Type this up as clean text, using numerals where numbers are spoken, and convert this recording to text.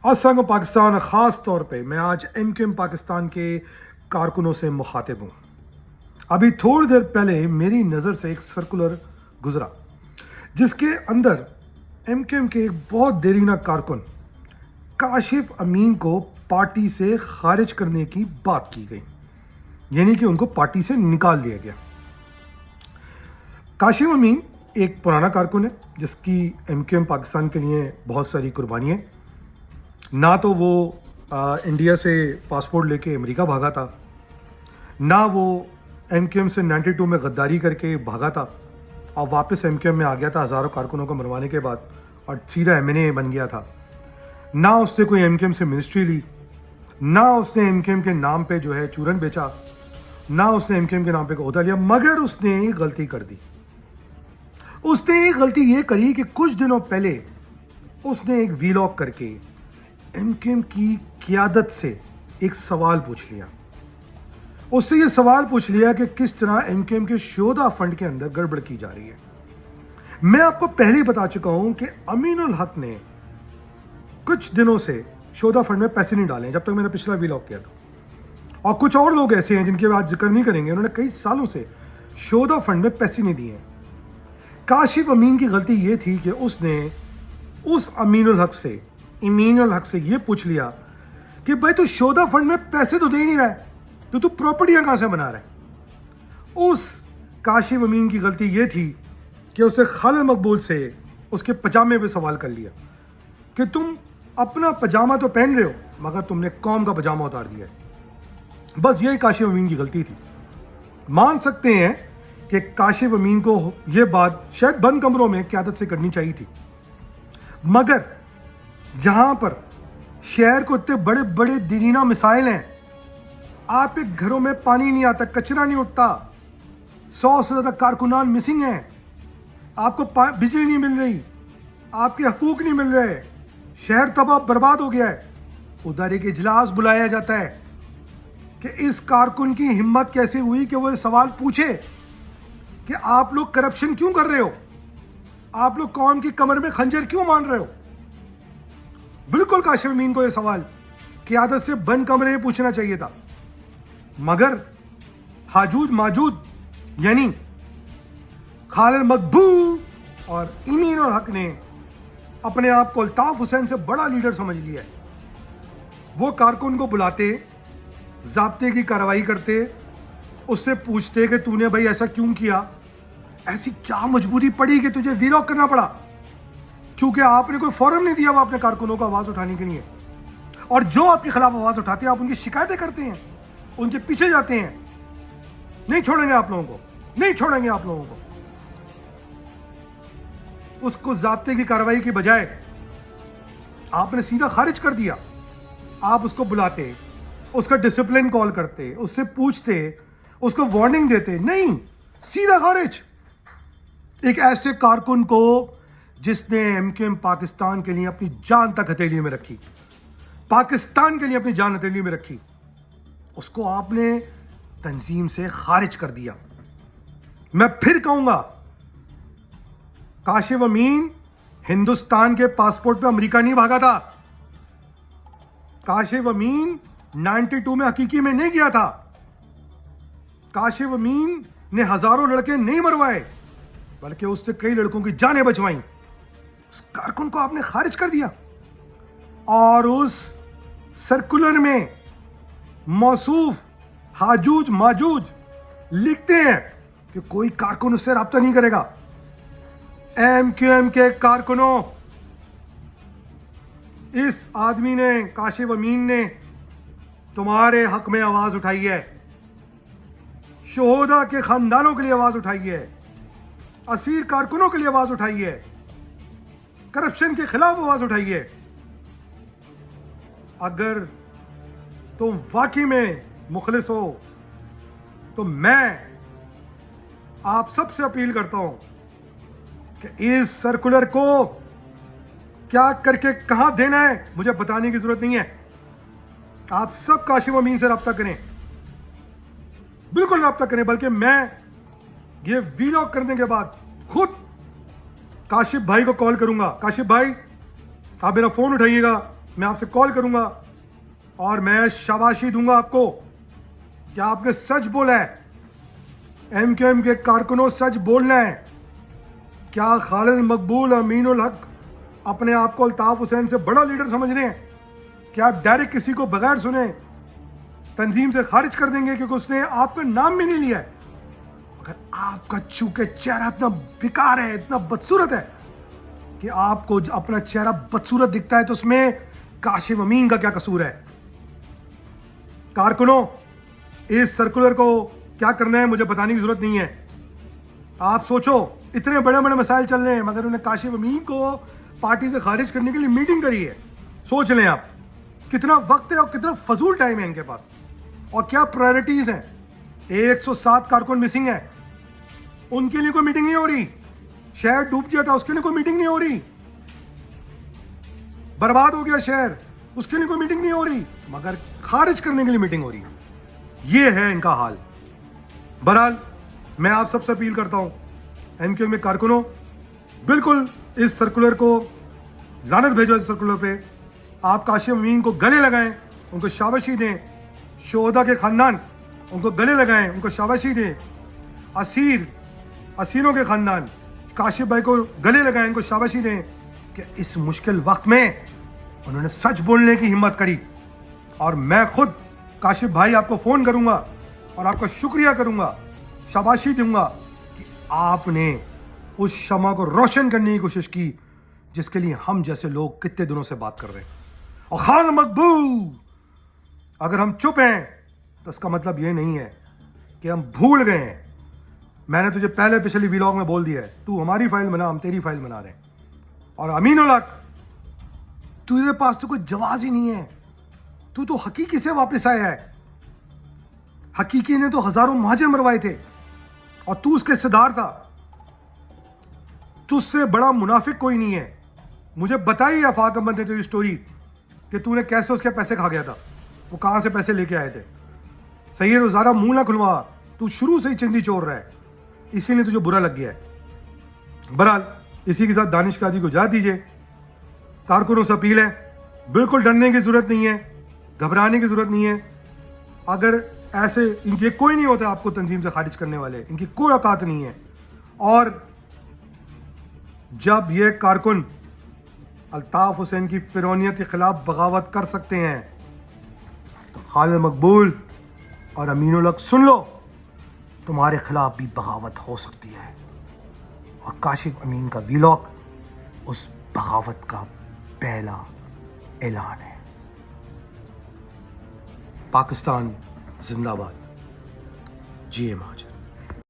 السلام پاکستان، خاص طور پہ میں آج ایم کیو ایم پاکستان کے کارکنوں سے مخاطب ہوں۔ ابھی تھوڑی دیر پہلے میری نظر سے ایک سرکولر گزرا جس کے اندر ایم کیو ایم کے ایک بہت دیرینہ کارکن کاشف امین کو پارٹی سے خارج کرنے کی بات کی گئی، یعنی کہ ان کو پارٹی سے نکال دیا گیا۔ کاشف امین ایک پرانا کارکن ہے جس کی ایم کیو ایم پاکستان کے لیے بہت ساری قربانیاں، نہ تو وہ انڈیا سے پاسپورٹ لے کے امریکہ بھاگا تھا، نہ وہ ایم کیو ایم سے 92 میں غداری کر کے بھاگا تھا اور واپس ایم کیو ایم میں آ گیا تھا ہزاروں کارکنوں کو مروانے کے بعد اور سیدھا ایم این اے بن گیا تھا، نہ اس نے کوئی ایم کیو ایم سے منسٹری لی، نہ اس نے ایم کیو ایم کے نام پہ جو ہے چورن بیچا، نہ اس نے ایم کیو ایم کے نام پہ عہدہ لیا، مگر اس نے ایک غلطی کر دی۔ اس نے ایک غلطی یہ کری کہ کچھ دنوں پہلے اس نے ایک ویلاگ کر کے ایم کیو ایم کی قیادت سے ایک سوال پوچھ لیا۔ اس سے یہ سوال پوچھ لیا کہ کس طرح ایم کیو ایم کے شہداء فنڈ کے اندر گڑبڑ کی جا رہی ہے۔ میں آپ کو پہلے ہی بتا چکا ہوں کہ امین الحق نے کچھ دنوں سے شہداء فنڈ میں پیسے نہیں ڈالے ہیں، جب تک میں نے پچھلا ویلاگ کیا تھا، اور کچھ اور لوگ ایسے ہیں جن کے آج ذکر نہیں کریں گے، انہوں نے کئی سالوں سے شہداء فنڈ میں پیسے نہیں دیے ہیں۔ کاشف امین کی غلطی یہ تھی کہ اس نے اس امین الحق سے یہ پوچھ لیا کہ بھائی تو شہداء فنڈ میں پیسے تو دے نہیں رہا ہے، تو پراپرٹیاں کہاں سے بنا رہا ہے۔ اس کاشف امین کی غلطی یہ تھی کہ اسے خالد مقبول سے اس کے پجامے پہ سوال کر لیا کہ تم اپنا پجامہ تو پہن رہے ہو مگر تم نے قوم کا پجامہ اتار دیا ہے۔ بس یہی کاشف امین کی غلطی تھی۔ مان سکتے ہیں کہ کاشف امین کو یہ بات شاید بند کمروں میں قیادت سے کرنی چاہیے تھی، مگر جہاں پر شہر کو اتنے بڑے بڑے دیرینہ مسائل ہیں، آپ کے گھروں میں پانی نہیں آتا، کچرا نہیں اٹھتا، 100 سے زیادہ کارکنان مسنگ ہیں، آپ کو بجلی نہیں مل رہی، آپ کے حقوق نہیں مل رہے، شہر تباہ برباد ہو گیا ہے، ادھر ایک اجلاس بلایا جاتا ہے کہ اس کارکن کی ہمت کیسے ہوئی کہ وہ یہ سوال پوچھے کہ آپ لوگ کرپشن کیوں کر رہے ہو، آپ لوگ قوم کی کمر میں خنجر کیوں مان رہے ہو۔ بالکل کاشف امین کو یہ سوال قیادت سے بند کمرے میں پوچھنا چاہیے تھا، مگر حاجوج ماجود یعنی خالد مقبول اور امین الحق نے اپنے آپ کو الطاف حسین سے بڑا لیڈر سمجھ لیا ہے۔ وہ کارکن کو بلاتے، ضابطے کی کارروائی کرتے، اس سے پوچھتے کہ تو نے بھائی ایسا کیوں کیا، ایسی کیا مجبوری پڑی کہ تجھے ویلاگ کرنا پڑا، کیونکہ آپ نے کوئی فورم نہیں دیا وہ اپنے کارکنوں کو آواز اٹھانے کے لیے، اور جو آپ کے خلاف آواز اٹھاتے ہیں آپ ان کی شکایتیں کرتے ہیں، ان کے پیچھے جاتے ہیں۔ نہیں چھوڑیں گے آپ لوگوں کو، نہیں چھوڑیں گے آپ لوگوں کو۔ اس کو ضابطے کی کارروائی کی بجائے آپ نے سیدھا خارج کر دیا۔ آپ اس کو بلاتے، اس کا ڈسپلن کال کرتے، اس سے پوچھتے، اس کو وارننگ دیتے، نہیں، سیدھا خارج۔ ایک ایسے کارکن کو جس نے ایم کیو ایم پاکستان کے لیے اپنی جان تک ہتھیلی میں رکھی، پاکستان کے لیے اپنی جان ہتھیلی میں رکھی، اس کو آپ نے تنظیم سے خارج کر دیا۔ میں پھر کہوں گا، کاشف امین ہندوستان کے پاسپورٹ پہ امریکہ نہیں بھاگا تھا، کاشف امین 92 میں حقیقی میں نہیں گیا تھا، کاشف امین نے ہزاروں لڑکے نہیں مروائے بلکہ اس سے کئی لڑکوں کی جانیں بچوائیں۔ اس کارکن کو آپ نے خارج کر دیا، اور اس سرکولر میں موصوف حاجوج ماجوج لکھتے ہیں کہ کوئی کارکن اس سے رابطہ نہیں کرے گا۔ ایم کیو ایم کے کارکنوں، اس آدمی نے، کاشف امین نے تمہارے حق میں آواز اٹھائی ہے، شہداء کے خاندانوں کے لیے آواز اٹھائی ہے، اسیر کارکنوں کے لیے آواز اٹھائی ہے، کرپشن کے خلاف آواز اٹھائی ہے۔ اگر تم واقعی میں مخلص ہو تو میں آپ سب سے اپیل کرتا ہوں کہ اس سرکولر کو کیا کر کے کہاں دینا ہے مجھے بتانے کی ضرورت نہیں ہے، آپ سب کاشف امین سے رابطہ کریں، بالکل رابطہ کریں، بلکہ میں یہ ویلاگ کرنے کے بعد خود کاشف بھائی کو کال کروں گا، کاشف بھائی آپ میرا فون اٹھائیے گا، میں آپ سے کال کروں گا اور میں شاباشی دوں گا آپ کو کہ آپ نے سچ بولا ہے. ایم کیو ایم کے کارکنوں سچ بولنا ہے. کیا خالد مقبول امین الحق اپنے آپ کو الطاف حسین سے بڑا لیڈر سمجھ رہے ہیں؟ کیا آپ ڈائریکٹ کسی کو بغیر سنے تنظیم سے خارج کر دیں گے کیونکہ اس نے آپ کا نام بھی نہیں لیا ہے؟ اگر آپ کا چونکہ چہرہ اتنا بیکار ہے, اتنا بدصورت ہے کہ آپ کو اپنا چہرہ بدصورت دکھتا ہے, تو اس میں کاشف امین کا کیا قصور ہے؟ کارکنوں, اس سرکولر کو کیا کرنا ہے مجھے بتانے کی ضرورت نہیں ہے. آپ سوچو, اتنے بڑے بڑے مسائل چل رہے ہیں مگر انہیں کاشف امین کو پارٹی سے خارج کرنے کے لیے میٹنگ کری ہے. سوچ لیں آپ کتنا وقت ہے اور کتنا فضول ٹائم ہے ان کے پاس, اور کیا پرائرٹیز ہیں. 107 کارکن مسنگ ہیں, ان کے لیے کوئی میٹنگ نہیں ہو رہی. شہر ڈوب گیا تھا, اس کے لیے کوئی میٹنگ نہیں ہو رہی. برباد ہو گیا شہر, اس کے لیے کوئی میٹنگ نہیں ہو رہی, مگر خارج کرنے کے لیے میٹنگ ہو رہی ہے. یہ ہے ان کا حال. بہرحال میں آپ سب سے اپیل کرتا ہوں, ایم کیو ایم کے کارکنوں, بالکل اس سرکولر کو لعنت بھیجو. اس سرکولر پہ آپ کاشف امین کو گلے لگائیں, ان کو شاباشی دیں. شہداء کے خاندان ان کو گلے لگائیں, ان کو شاباشی دیں. اسیروں کے خاندان کاشف بھائی کو گلے لگائیں, ان کو شاباشی دیں کہ اس مشکل وقت میں انہوں نے سچ بولنے کی ہمت کری. اور میں خود کاشف بھائی آپ کو فون کروں گا اور آپ کا شکریہ کروں گا, شاباشی دوں گا کہ آپ نے اس شمع کو روشن کرنے کی کوشش کی جس کے لیے ہم جیسے لوگ کتنے دنوں سے بات کر رہے ہیں. اور خالد مقبول, اگر ہم چپ ہیں تو اس کا مطلب یہ نہیں ہے کہ ہم بھول گئے ہیں. میں نے تجھے پہلے پچھلی ویلاگ میں بول دیا ہے, تو ہماری فائل بنا, ہم تیری فائل بنا رہے ہیں. اور امین الحق, تیرے پاس تو کوئی جواز ہی نہیں ہے. تو حقیقی سے واپس آیا ہے. حقیقی نے تو ہزاروں مہاجر مروائے تھے اور تو اس کے حصےدار تھا. تجھ سے بڑا منافق کوئی نہیں ہے. مجھے بتائی آفاق احمد نے تیری اسٹوری کہ تو نے کیسے اس کے پیسے کھا گیا تھا, وہ کہاں سے پیسے لے کے آئے تھے. صحیح ہے, تو زیادہ منہ نہ کھلوا, تو شروع سے ہی چندی چور رہا ہے, اسی لیے تجھے برا لگ گیا ہے. بہرحال اسی کے ساتھ دانش قاضی کو جا دیجیے. کارکنوں سے اپیل ہے, بالکل ڈرنے کی ضرورت نہیں ہے, گھبرانے کی ضرورت نہیں ہے. اگر ایسے ان کے کوئی نہیں ہوتا آپ کو تنظیم سے خارج کرنے والے, ان کی کوئی اوقات نہیں ہے. اور جب یہ کارکن الطاف حسین کی فرعونیت کے خلاف بغاوت کر سکتے ہیں تو خالد مقبول اور امین الحق سن لو, تمہارے خلاف بھی بغاوت ہو سکتی ہے. اور کاشف امین کا ویلاگ اس بغاوت کا پہلا اعلان ہے. پاکستان زندہ باد. جی ایم مہاجر.